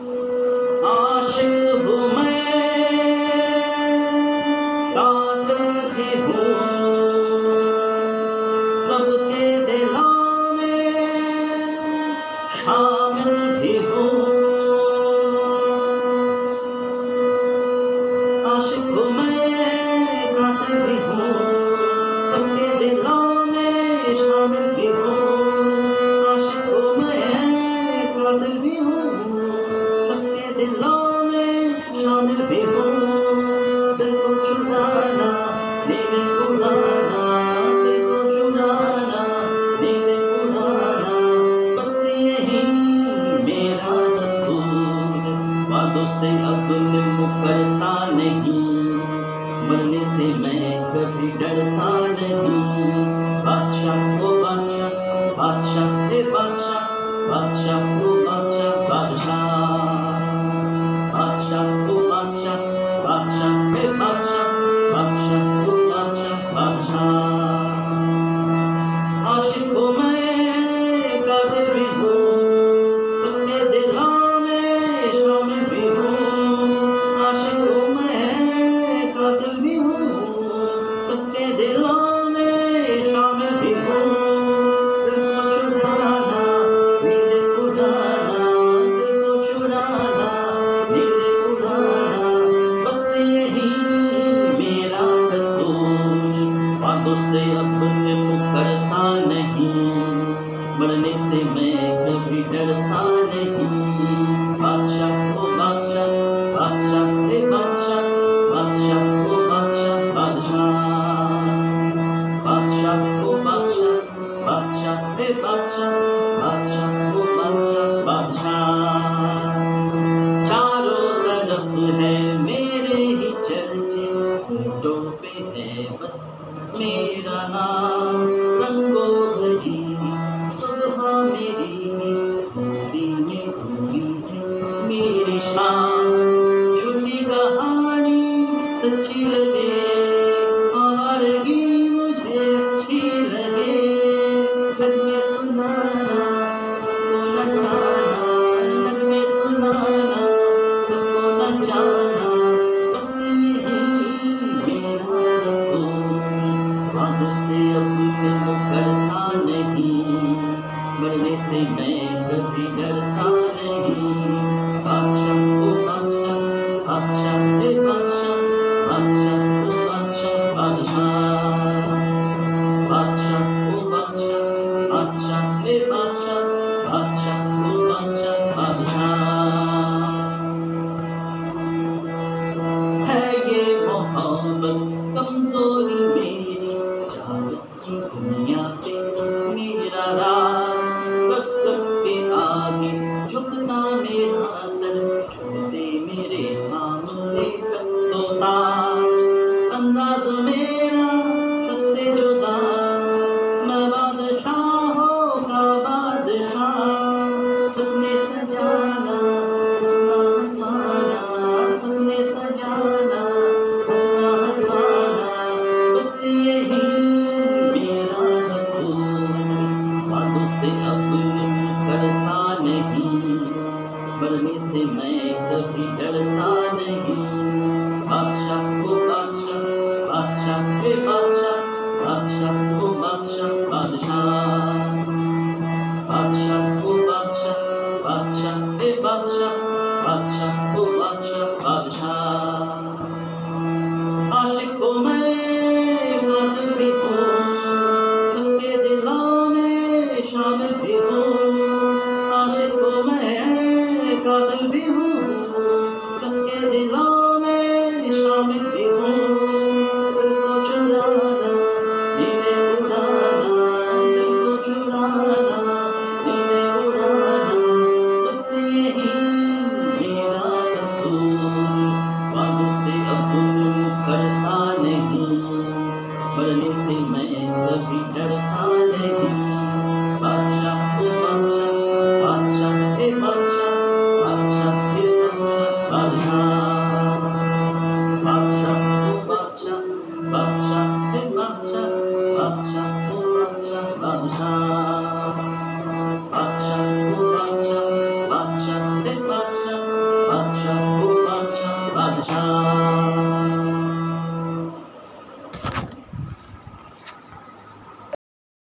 आशिक हूँ मैं, कातिल भी हूँ, सबके दिलों में शामिल भी हूँ। आशिक हूँ मैं, कातिल भी हूँ, सबके दिलों में शामिल भी हूँ। आशिक हूँ मैं, कातिल भी हूँ, सबके दिलों में शामिल भी हूँ। दिल को चुराना, नींद उड़ाना, दिल को चुराना, नींद उड़ाना, बस यही मेरा दस्तूर। वादों से अब मैं मुकरता नहीं, मरने से मैं कभी डरता नहीं। बादशाह ओ बादशाह, बादशाह ए बादशाह, बादशाह ओ बादशाह, बादशाह, बादशाह ओ बादशाह, बादशाह ए बादशाह, बादशाह ओ बादशाह, बादशाह। आशिक हूँ मैं, कातिल भी हूँ, सबके दिलों में शामिल भी हूँ। आशिक हूँ मैं, कातिल भी हूँ, सबके दिलों में शामिल भी हूँ। दिल को चुराना, नींद उड़ाना, दिल को चुराना, नींद उड़ाना, बस यही मेरा कसूर। वादों से अब मैं मुकरता नहीं, मरने से मैं कभी डरता नहीं। बादशाह ओ बादशाह, बादशाह ए बादशाह, बादशाह ओ बादशाह, बादशाह, बादशाह ओ बादशाह, बादशाह ए बादशाह, बादशाह ओ बादशाह, बादशाह। चारों तरफ है मेरे ही चर्चे, होठों पे है बस मेरा नाम। रंगो भरी सुबह मेरी मस्ती में डूबी है मेरी शाम। झूठी कहानी सच्ची लगे, आवारगी मुझे अच्छी लगे। नगमे सुनाना, सबको नचाना, नगमे सुनाना, सबको नचाना, बस यही मेरा कसूर। वादों से अब मैं मुकरता नहीं, मरने से मैं कभी डरता नहीं। बादशाह ओ बादशाह, बादशाह ए बादशाह, बादशाह ओ बादशाह, बादशाह, बादशाह ओ बादशाह, बादशाह ए बादशाह, बादशाह ओ बादशाह, बादशाह। है ये मोहब्बत कमजोरी मेरी, चाहत की दुनिया पे मेरा राज। बस सबके आगे झुकता मेरा सर, झुकते मेरे सामने तक तो ताज। अंदाज मेरा सबसे जुदा, मैं बादशाहों का बादशाह। सबने सजाना, हंसना हंसाना, सबने सजाना, हंसना हंसाना, बस यही मेरा कसूर। वादों से अब मैं मुकरता नहीं, मरने से मैं कभी डरता नहीं। बादशाह ओ बादशाह, बादशाह ए बादशाह, बादशाह ओ बादशाह, बादशाह, बादशाह ओ बादशाह, बादशाह ए बादशाह, बादशाह ओ बादशाह, बादशाह। आशिक हूँ मैं, कातिल भी हूँ, सबके दिलों में शामिल भी हूँ। आशिक हूँ मैं, कातिल भी हूँ, सबके दिलों में शामिल भी हूँ। दिल को चुराना, नींद उड़ाना, दिल को चुराना, नींद उड़ाना, बस यही मेरा कसूर।